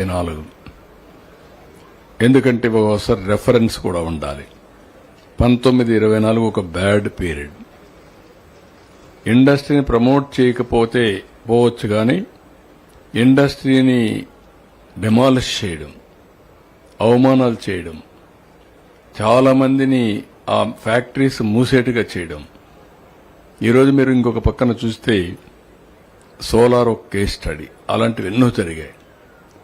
4 ఎందుకంటే ఒకసారి రెఫరెన్స్ కూడా ఉండాలి. 1924 ఒక బ్యాడ్ పీరియడ్. ఇండస్ట్రీని ప్రమోట్ చేయకపోతే పోవచ్చు, కానీ ఇండస్ట్రీని డిమాలిష్ చేయడం, అవమానాలు చేయడం, చాలా మందిని ఆ ఫ్యాక్టరీస్ మూసేట్టుగా చేయడం. ఈరోజు మీరు ఇంకొక పక్కన చూస్తే సోలార్ ఒక కేస్ స్టడీ, అలాంటివి ఎన్నో జరిగాయి.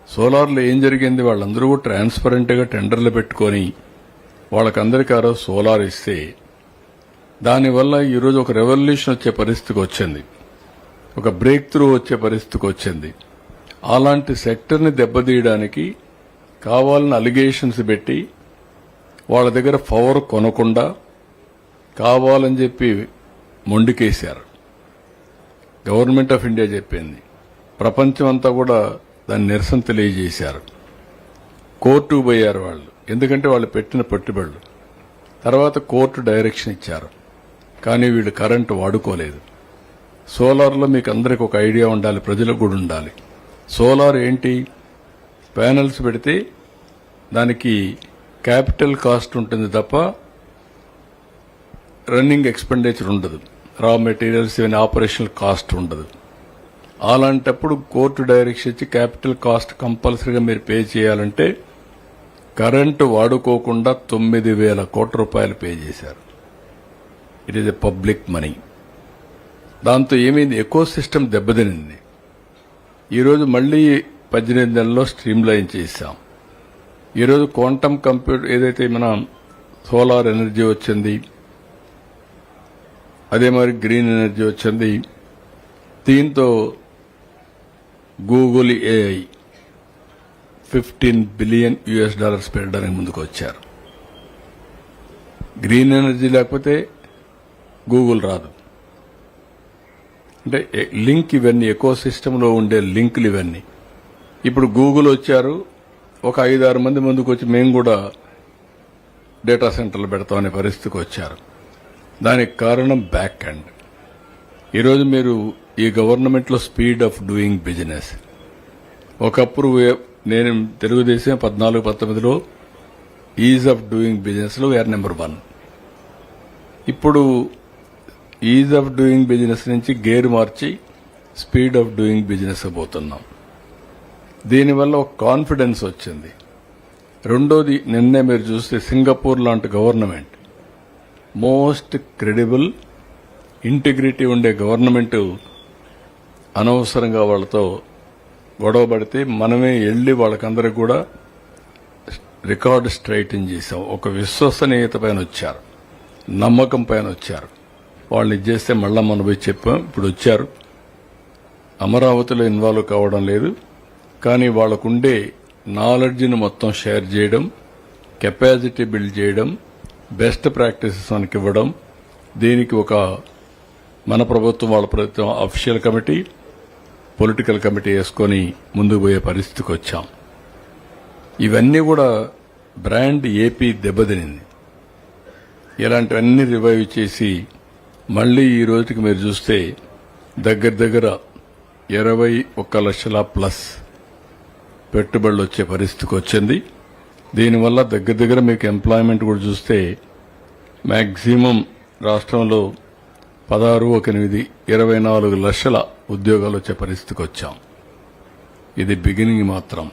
సోలార్లో ఏం జరిగింది, వాళ్ళందరూ ట్రాన్స్పరెంట్గా టెండర్లు పెట్టుకొని వాళ్ళకందరికీ ఆ రోజు సోలార్ ఇస్తే దానివల్ల ఈరోజు ఒక రెవల్యూషన్ వచ్చే పరిస్థితికి వచ్చింది, ఒక బ్రేక్ త్రూ వచ్చే పరిస్థితికి వచ్చింది. అలాంటి సెక్టర్ని దెబ్బతీయడానికి కావాలని అలిగేషన్స్ పెట్టి వాళ్ళ దగ్గర పవర్ కొనకుండా కావాలని చెప్పి మొండికేశారు. గవర్నమెంట్ ఆఫ్ ఇండియా చెప్పింది, ప్రపంచం అంతా కూడా దాన్ని నిరసన తెలియజేశారు. కోర్టుకు పోయారు వాళ్ళు, ఎందుకంటే వాళ్ళు పెట్టిన పెట్టుబడులు. తర్వాత కోర్టు డైరెక్షన్ ఇచ్చారు, కానీ వీళ్ళు కరెంటు వాడుకోలేదు. సోలార్లో మీకు అందరికి ఒక ఐడియా ఉండాలి, ప్రజలకు కూడా ఉండాలి. సోలార్ ఏంటి, ప్యానెల్స్ పెడితే దానికి క్యాపిటల్ కాస్ట్ ఉంటుంది తప్ప రన్నింగ్ ఎక్స్పెండిచర్ ఉండదు, రా మెటీరియల్స్ ఇవన్నీ ఆపరేషనల్ కాస్ట్ ఉండదు. అలాంటప్పుడు కోర్టు డైరెక్షన్ ఇచ్చి క్యాపిటల్ కాస్ట్ కంపల్సరీగా మీరు పే చేయాలంటే కరెంటు వాడుకోకుండా 9,000 కోట్ల రూపాయలు పే చేశారు. It is a public money. దాంతో ఏమైంది, ఎకో సిస్టమ్ దెబ్బతినింది. ఈరోజు మళ్లీ 18 నెలల్లో స్ట్రీమ్ లైన్ చేశాం. ఈరోజు క్వాంటమ్ కంప్యూటర్ ఏదైతే మన సోలార్ ఎనర్జీ వచ్చింది, అదే మరి గ్రీన్ ఎనర్జీ వచ్చింది. దీంతో గూగుల్ ఏఐ $15 బిలియన్ పెట్టడానికి ముందుకు వచ్చారు. గ్రీన్ ఎనర్జీ లేకపోతే గూగుల్ రాదు. అంటే లింక్ ఇవన్నీ ఎకో సిస్టంలో ఉండే లింకులు ఇవన్నీ. ఇప్పుడు గూగుల్ వచ్చారు, ఒక 5-6 మంది ముందుకు వచ్చి మేము కూడా డేటా సెంటర్లు పెడతామనే పరిస్థితికి వచ్చారు. దానికి కారణం బ్యాక్ ఎండ్. ఈరోజు మీరు ఈ గవర్నమెంట్లో స్పీడ్ ఆఫ్ డూయింగ్ బిజినెస్, ఒకప్పుడు నేను తెలుగుదేశం 14-19లో ఈజ్ ఆఫ్ డూయింగ్ బిజినెస్లో వీఆర్ నెంబర్ 1. ఇప్పుడు ఈజ్ ఆఫ్ డూయింగ్ బిజినెస్ నుంచి gear March speed of doing business పోతున్నాం. దీనివల్ల ఒక కాన్ఫిడెన్స్ వచ్చింది. రెండోది, నిన్నే మీరు చూస్తే సింగపూర్ లాంటి గవర్నమెంట్, మోస్ట్ క్రెడిబుల్ ఇంటిగ్రిటీ ఉండే గవర్నమెంట్ అనవసరంగా వాళ్ళతో గొడవ పడితే మనమే వెళ్లి వాళ్ళకందరికి కూడా రికార్డు స్ట్రైటన్ చేశాం. ఒక విశ్వసనీయత పైన వచ్చారు, నమ్మకం పైన వచ్చారు. వాళ్ళని చేస్తే మళ్ళా మనం పోయి చెప్పాం. ఇప్పుడు వచ్చారు, అమరావతిలో ఇన్వాల్వ్ కావడం లేదు, కానీ వాళ్ళకుండే నాలెడ్జ్ని మొత్తం షేర్ చేయడం, కెపాసిటీ బిల్డ్ చేయడం, బెస్ట్ ప్రాక్టీసెస్ మనకి ఇవ్వడం. దీనికి ఒక మన ప్రభుత్వం, వాళ్ళ ప్రభుత్వం అఫీషియల్ కమిటీ, పొలిటికల్ కమిటీ వేసుకొని ముందుకు పోయే పరిస్థితికి వచ్చాం. ఇవన్నీ కూడా బ్రాండ్ ఏపీ దెబ్బతినింది. ఇలాంటివన్నీ రివైవ్ చేసి మళ్లీ ఈ రోజుకి మీరు చూస్తే దగ్గర 21 లక్షల ప్లస్ పెట్టుబడులు వచ్చే పరిస్థితికి వచ్చింది. దీనివల్ల దగ్గర మీకు ఎంప్లాయ్మెంట్ కూడా చూస్తే మ్యాక్సిమం రాష్ట్రంలో 16-8 24 లక్షల ఉద్యోగాలు వచ్చే పరిస్థితికి వచ్చాం. ఇది బిగినింగ్ మాత్రం.